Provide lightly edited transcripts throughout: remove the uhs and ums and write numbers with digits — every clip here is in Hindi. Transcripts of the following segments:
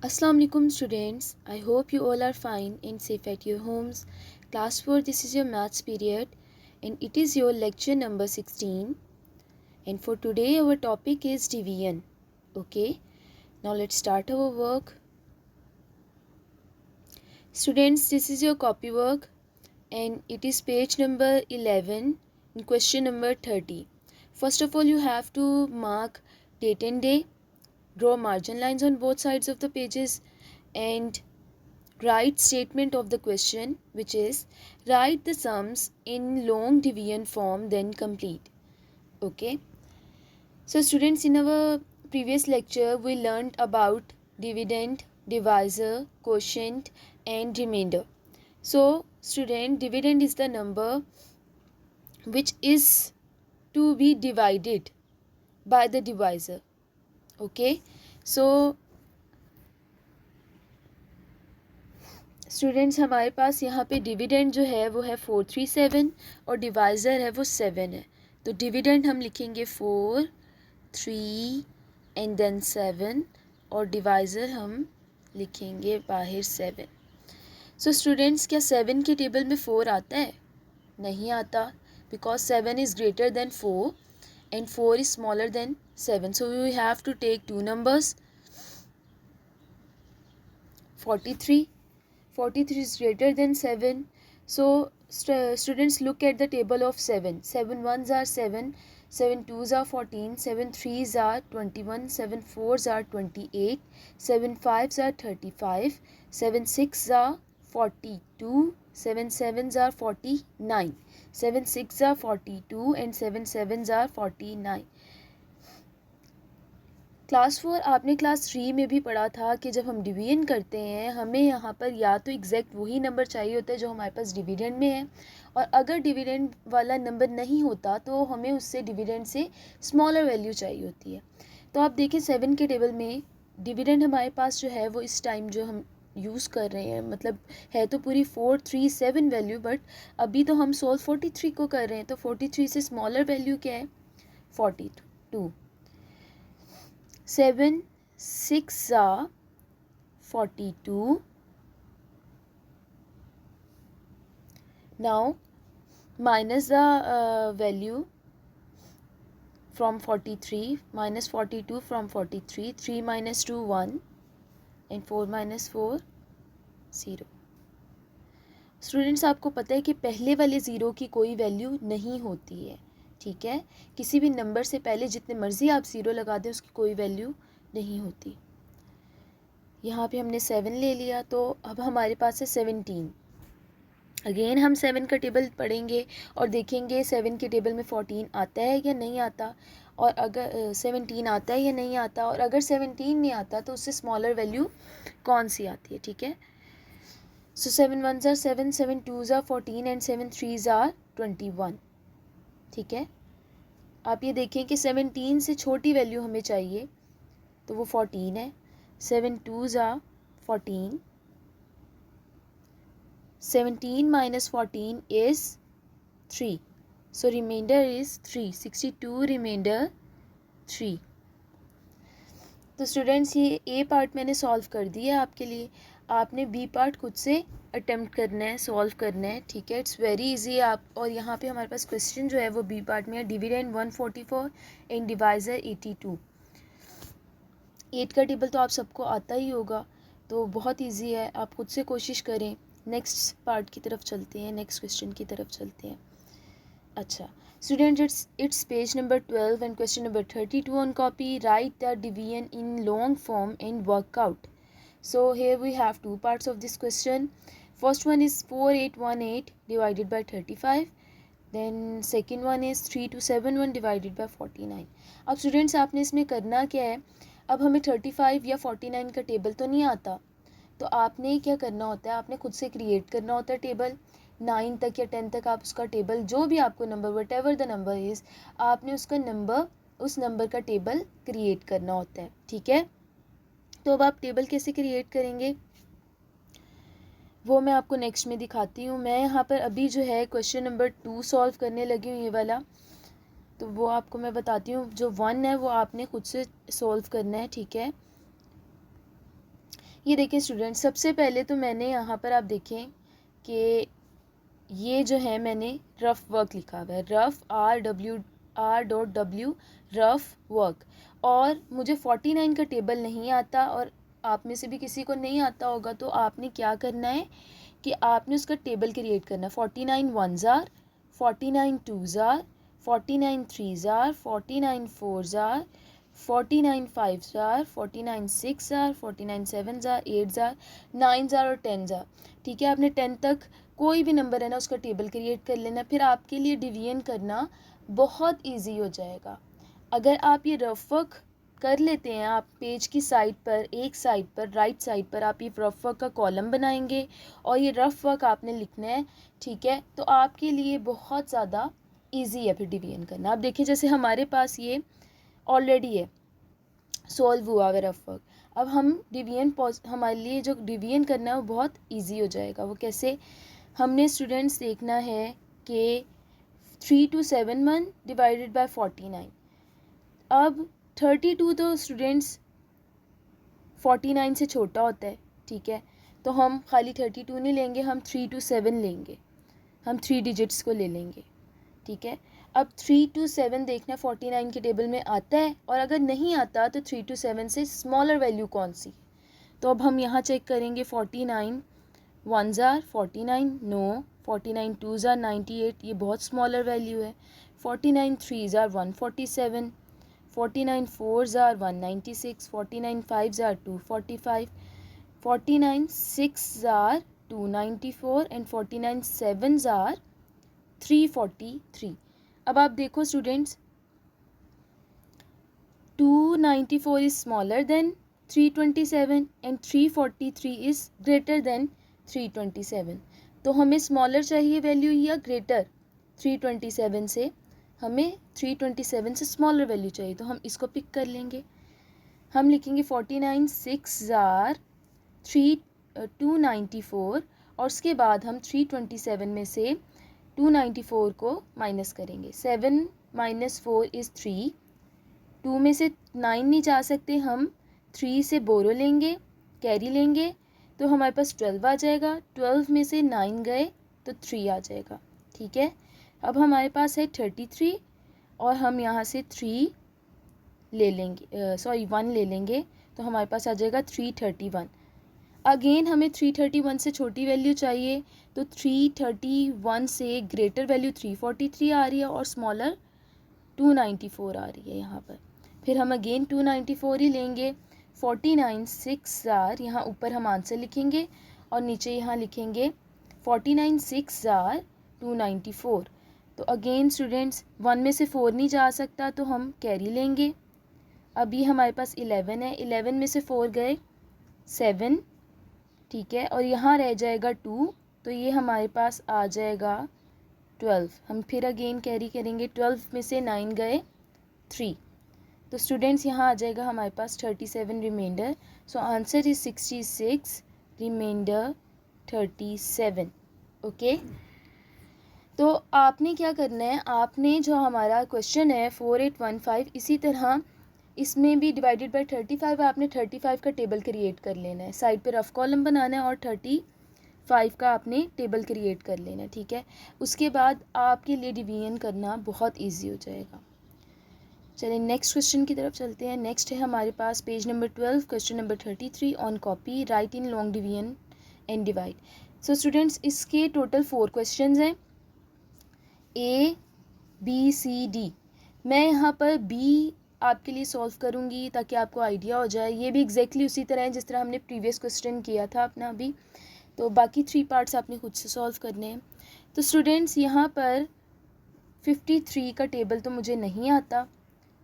Assalamu alaikum students. I hope you all are fine and safe at your homes. Class 4, this is your maths period and it is your lecture number 16. And for today our topic is division. Okay, now let's start our work. Students, this is your copy work and it is page number 11 and question number 30. First of all, you have to mark date and day, draw margin lines on both sides of the pages and write statement of the question, which is write the sums in long division form, then complete. Okay, so students, in our previous lecture we learned about dividend, divisor, quotient and remainder. So student, dividend is the number which is to be divided by the divisor. Okay, so students, हमारे पास यहाँ पे डिविडेंड जो है वो है 437 और डिवाइज़र है वो 7 है. तो डिविडेंड हम लिखेंगे 4, 3 एंड देन 7 और डिवाइज़र हम लिखेंगे बाहर 7. सो स्टूडेंट्स, क्या 7 के टेबल में 4 आता है? नहीं आता, because 7 is greater than 4 and 4 is smaller than 7. So we have to take 2 numbers. 43 is greater than 7. So students, look at the table of 7. 7 ones are 7, 7 twos are 14, 7 threes are 21, 7 fours are 28, 7 fives are 35, 7 sixes are 42, 7 sevens are 49, 7 sixes are 42 and 7 sevens are 49. Class 4 आपने क्लास 3 में भी पढ़ा था कि जब हम डिवीजन करते हैं हमें यहाँ पर या तो एग्जैक्ट वही नंबर चाहिए होता है जो हमारे पास डिविडेंड में है, और अगर डिविडेंड वाला नंबर नहीं होता तो हमें उससे डिविडेंड से स्मॉलर वैल्यू चाहिए होती है. तो आप देखें 7 के टेबल में डिविडेंड हमारे पास जो है वो इस टाइम जो हम यूज़ कर रहे हैं, मतलब है तो पूरी 437 वैल्यू, बट अभी तो हम सोल्व 43 को कर रहे हैं. तो 43 से स्मॉलर वैल्यू क्या है? 42. 7 6 are 42. Now minus the value from 43, minus 42 from 43. 3 minus 2 1 and 4 minus 4 0. Students, आपको पता है कि पहले वाले ज़ीरो की कोई वैल्यू नहीं होती है. ठीक है, किसी भी नंबर से पहले जितने मर्ज़ी आप ज़ीरो लगा दें उसकी कोई वैल्यू नहीं होती. यहाँ पे हमने 7 ले लिया, तो अब हमारे पास है 17. अगेन हम 7 का टेबल पढ़ेंगे और देखेंगे 7 के टेबल में 14 आता है या नहीं आता, और अगर 17 आता है या नहीं आता, और अगर 17 नहीं आता तो उससे स्मॉलर वैल्यू कौन सी आती है. ठीक है, सो 7 1s are 7, 7 2s are 14 and 7 3s are 21. ठीक है, आप ये देखें कि 17 से छोटी वैल्यू हमें चाहिए तो वो 14 है. 7 2s are 14. 17 minus 14 is 3. So remainder is 3. 62 remainder 3. तो स्टूडेंट्स, ये ए पार्ट मैंने सॉल्व कर दिया आपके लिए. आपने बी पार्ट खुद से अटेम्प्ट करना है, सॉल्व करना है. ठीक है, इट्स वेरी इजी. आप और यहाँ पे हमारे पास क्वेश्चन जो है वो बी पार्ट में है. Dividend 144 and divisor 82. 8 का टेबल तो आप सबको आता ही होगा, तो बहुत इजी है, आप खुद से कोशिश करें. नेक्स्ट पार्ट की तरफ चलते हैं, नेक्स्ट क्वेश्चन की तरफ चलते हैं. अच्छा student, it's page number 12 and question number 32 on copy. Right the division in long form and workout. So here we have two parts of this question. First one is 4818 divided by 35. Then second one is 3271 divided by 49. अब स्टूडेंट्स, आपने इसमें करना क्या है? अब हमें 35 या 49 का टेबल तो नहीं आता, तो आपने क्या करना होता है, आपने खुद से क्रिएट करना होता है टेबल. 9 तक या 10 तक आप उसका टेबल, जो भी आपको number, what ever the number is, आपने उसका नंबर, उस नंबर का टेबल क्रिएट करना होता है. ठीक है, तो अब आप टेबल कैसे क्रिएट करेंगे वो मैं आपको नेक्स्ट में दिखाती हूँ. मैं यहाँ पर अभी जो है क्वेश्चन नंबर 2 सॉल्व करने लगी हूँ, ये वाला. तो वो आपको मैं बताती हूँ. जो 1 है वो आपने खुद से सॉल्व करना है. ठीक है, ये देखें स्टूडेंट्स, सबसे पहले तो मैंने यहाँ पर आप देखें कि ये जो है मैंने रफ़ वर्क लिखा हुआ है, रफ़ R.W रफ़ वर्क, और मुझे 49 का टेबल नहीं आता और आप में से भी किसी को नहीं आता होगा, तो आपने क्या करना है कि आपने उसका टेबल क्रिएट करना है। 49 1s are, 49 2s are, 49 3s are, 49 4s are, 49 5s are, 49 6s are, 49 7s are, 8s are, 9s are और 10s are। ठीक है, आपने 10 तक कोई भी नंबर है ना उसका टेबल क्रिएट कर लेना, फिर आपके लिए डिवीजन करना बहुत इजी हो जाएगा। अगर आप ये रफ वर्क कर लेते हैं, आप पेज की साइड पर, एक साइड पर, राइट साइड पर आप ये रफ वर्क का कॉलम बनाएंगे और ये रफ वर्क आपने लिखना है, ठीक है, तो आपके लिए बहुत ज़्यादा इजी है फिर डिवीजन करना। आप देखिए जैसे हमारे पास ये ऑलरेडी है, सॉल्व हुआ है रफ वर्क। अब हम डिवीजन हमारे लिए जो डिवीजन करना है वो बहुत ईजी हो जाएगा। वो कैसे, हमने स्टूडेंट्स देखना है कि 3 to 7 1 डिवाइडेड बाय 49। अब 32 तो स्टूडेंट्स 49 से छोटा होता है, ठीक है, तो हम खाली 32 नहीं लेंगे, हम 3 to 7 लेंगे, हम 3 डिजिट्स को ले लेंगे, ठीक है। अब 3 to 7 देखना 49 के टेबल में आता है, और अगर नहीं आता तो 3 to 7 से स्मॉलर वैल्यू कौन सी। तो अब हम यहाँ चेक करेंगे, 49 1s are 49, no, 49 2s are 98, ये बहुत स्मॉलर वैल्यू है। 49 3s are 147, 49 4s are 196, 49 5s are 245, 49 6s are 294 and 49 7s are 343। अब आप देखो students, 294 is smaller than 327 and 343 is greater than 327। तो हमें स्मॉलर चाहिए वैल्यू या ग्रेटर 327 से, हमें 327 से स्मॉलर वैल्यू चाहिए, तो हम इसको पिक कर लेंगे। हम लिखेंगे 49 6s are 294 और उसके बाद हम 327 में से 294 को माइनस करेंगे। 7 - 4 is 3, 2 में से 9 नहीं जा सकते, हम 3 से बोरो लेंगे, कैरी लेंगे, तो हमारे पास 12 आ जाएगा। 12 में से 9 गए तो 3 आ जाएगा, ठीक है। अब हमारे पास है 33 और हम यहाँ से 3 ले लेंगे, 1 ले लेंगे, तो हमारे पास आ जाएगा 331। अगेन हमें 331 से छोटी वैल्यू चाहिए, तो 331 से ग्रेटर वैल्यू 343 आ रही है और स्मॉलर 294 आ रही है यहाँ पर। फिर हम अगेन 294 ही लेंगे। 49 6s are, यहाँ ऊपर हम आंसर लिखेंगे और नीचे यहाँ लिखेंगे 49 6s are 294। तो अगेन स्टूडेंट्स 1 में से 4 नहीं जा सकता, तो हम कैरी लेंगे। अभी हमारे पास 11 है, 11 में से 4 गए 7, ठीक है, और यहाँ रह जाएगा 2, तो ये हमारे पास आ जाएगा 12। हम फिर अगेन कैरी करेंगे, 12 में से 9 गए 3, तो स्टूडेंट्स यहाँ आ जाएगा हमारे पास 37 remainder. So answer is 66, remainder 37। Okay, तो आपने क्या करना है, आपने जो हमारा क्वेश्चन है 4815, इसी तरह इसमें भी डिवाइडेड बाय 35 आपने 35 का टेबल क्रिएट कर लेना है, साइड पे रफ कॉलम बनाना है और 35 का आपने टेबल क्रिएट कर लेना है, ठीक है। उसके बाद आपके लिए डिवीजन करना बहुत ईजी हो जाएगा। चलिए नेक्स्ट क्वेश्चन की तरफ चलते हैं। नेक्स्ट है हमारे पास page number 12, question number 33 on copy, write in long division and divide. So students इसके टोटल 4 क्वेश्चंस हैं, A B C D। मैं यहाँ पर B आपके लिए सॉल्व करूँगी ताकि आपको आइडिया हो जाए। ये भी एग्जैक्टली उसी तरह है जिस तरह हमने प्रीवियस क्वेश्चन किया था अपना अभी, तो बाकी 3 पार्ट्स आपने खुद से सॉल्व करने हैं। तो स्टूडेंट्स यहाँ पर 53 का टेबल तो मुझे नहीं आता,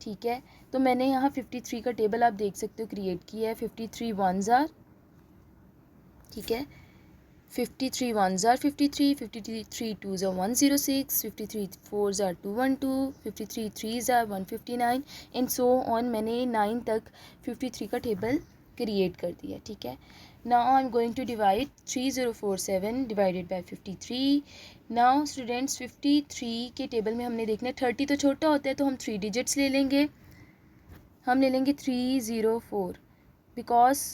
ठीक है, तो मैंने यहाँ 53 का टेबल आप देख सकते हो क्रिएट किया है। 53 1s are, ठीक है, 53 1s are 53, 53 2s are 106, 53 4s are 212, 53 3s are 159 and so on. मैंने 9 तक 53 का टेबल क्रिएट कर दिया, ठीक है। Now I am going to divide 3047 divided by 53। Now students 53 के टेबल में हमने देखना है 30 तो छोटा होता है, तो हम 3 डिजिट्स ले लेंगे। हम ले लेंगे 304 बिकॉज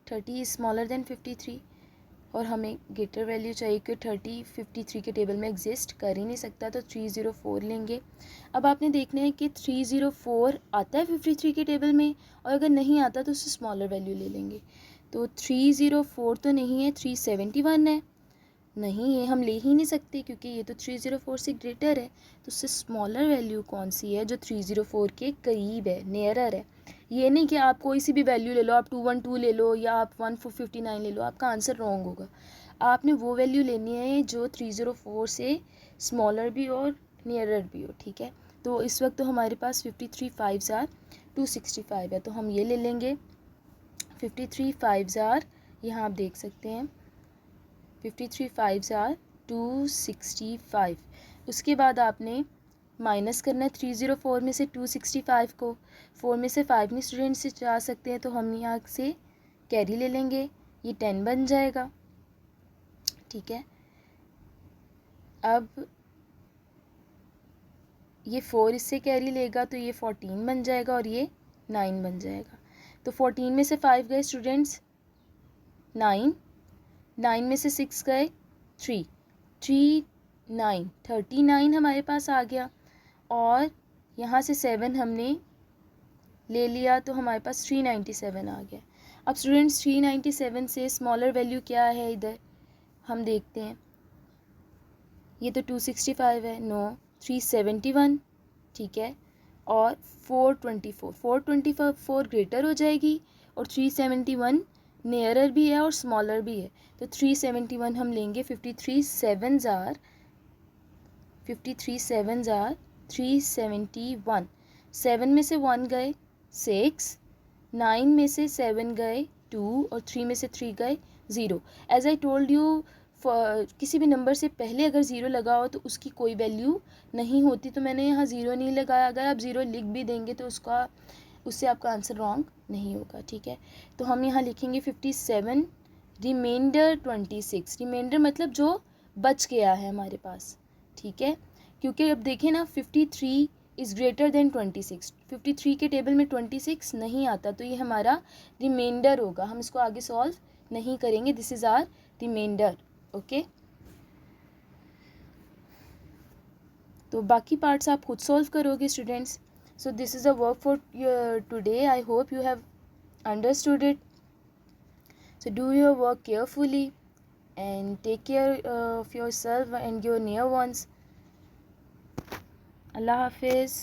30 इज़ स्मॉलर देन 53 और हमें ग्रेटर वैल्यू चाहिए कि 30 53 के टेबल में एग्जिस्ट कर ही नहीं सकता, तो 304 लेंगे। अब आपने देखना है कि 304 आता है 53 के टेबल में, और अगर नहीं आता तो उससे स्मॉलर वैल्यू ले लेंगे। तो 304 तो नहीं है, 371 है, नहीं ये हम ले ही नहीं सकते क्योंकि ये तो 304 से ग्रेटर है। तो उससे स्मॉलर वैल्यू कौन सी है जो 304 के करीब है, नियरर है। ये नहीं कि आप कोई सी भी वैल्यू ले लो, आप 212 ले लो या आप 1459 ले लो, आपका आंसर रॉन्ग होगा। आपने वो वैल्यू लेनी है जो 304 से स्मॉलर भी और नियरर भी हो, ठीक है। तो इस वक्त तो हमारे पास 53 5 ज़ार 265 है, तो हम ये ले लेंगे 53 5 ज़ार, यहाँ आप देख सकते हैं 53 5 ज़ार 265। उसके बाद आपने माइनस करना है 304 में से 265 को, 4 में से 5 नहीं स्टूडेंट से जा सकते हैं, तो हम यहाँ से कैरी ले लेंगे, ये 10 बन जाएगा, ठीक है। अब ये 4 इससे कैरी लेगा तो ये 14 बन जाएगा और ये 9 बन जाएगा। तो 14 में से 5 गए स्टूडेंट्स 9, 9 में से 6 गए 3, 3 9 39 हमारे पास आ गया, और यहाँ से 7 हमने ले लिया तो हमारे पास 397 आ गया। अब स्टूडेंट्स 397 से स्मॉलर वैल्यू क्या है इधर हम देखते हैं, ये तो 265 है, नो 371, ठीक है, और 424 ग्रेटर हो जाएगी और 371 नियरर भी है और स्मॉलर भी है, तो 371 हम लेंगे। 53 7 ज़ार 371, 7 में से 1 गए 6, 9 में से 7 गए 2 और 3 में से 3 गए 0। एज आई टोल्ड यू, किसी भी नंबर से पहले अगर ज़ीरो लगा हो तो उसकी कोई वैल्यू नहीं होती, तो मैंने यहाँ ज़ीरो नहीं लगाया। अगर आप ज़ीरो लिख भी देंगे तो उससे आपका आंसर रॉन्ग नहीं होगा, ठीक है। तो हम यहाँ लिखेंगे 57 रिमाइंडर 26, रिमाइंडर मतलब जो बच गया है हमारे पास, ठीक है। क्योंकि अब देखें ना 53 इज़ ग्रेटर देन 26, 53 के टेबल में 26 नहीं आता, तो ये हमारा रिमाइंडर होगा, हम इसको आगे सॉल्व नहीं करेंगे, this is our remainder, okay. तो बाकी पार्ट्स आप खुद सॉल्व करोगे students. So this is a work for today, I hope you have understood it. So do your work carefully and take care of yourself and your near ones. Allah Hafiz.